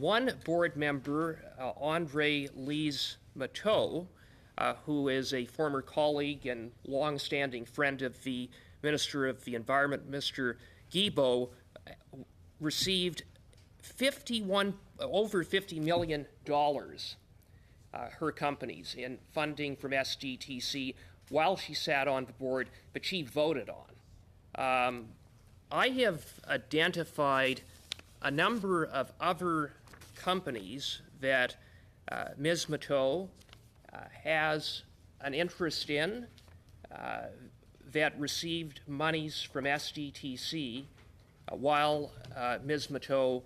one board member, Andrée-Lise, who is a former colleague and long-standing friend of the Minister of the Environment, Mr. Guilbeault, received over $50 million, her companies, in funding from SDTC while she sat on the board, but she voted on. I have identified a number of other companies that Ms. Matteau has an interest in that received monies from SDTC while Ms. Matteau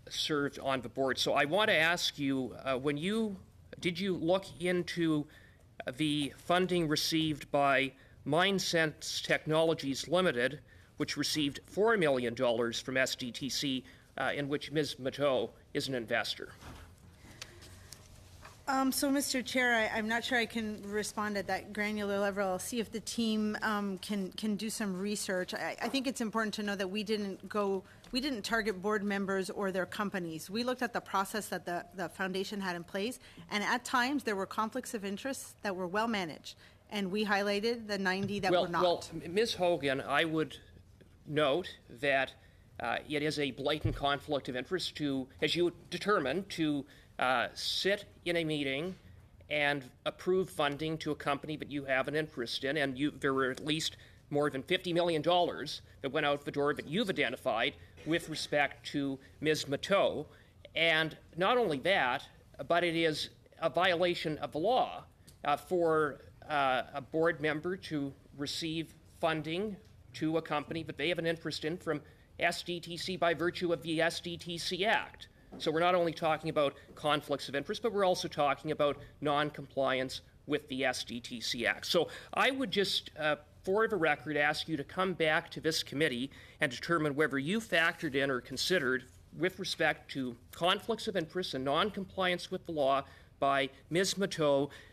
served on the board. So I want to ask you, did you look into the funding received by MindSense Technologies Limited, which received $4 million from SDTC, in which Ms. Matteau is an investor? So, Mr. Chair, I'm not sure I can respond at that granular level. I'll see if the team can do some research. I think it's important to know that we didn't target board members or their companies. We looked at the process that the foundation had in place, and at times there were conflicts of interest that were well managed, and we highlighted the 90 that were not. Well, Ms. Hogan, I would note that it is a blatant conflict of interest to, as you determined, to sit in a meeting and approve funding to a company that you have an interest in, and there were at least more than $50 million that went out the door that you've identified with respect to Ms. Matteau. And not only that, but it is a violation of the law for a board member to receive funding to a company that they have an interest in from SDTC by virtue of the SDTC Act. So we're not only talking about conflicts of interest, but we're also talking about non-compliance with the SDTC Act. So I would just, for the record, ask you to come back to this committee and determine whether you factored in or considered, with respect to conflicts of interest and non-compliance with the law by Ms. Matteau,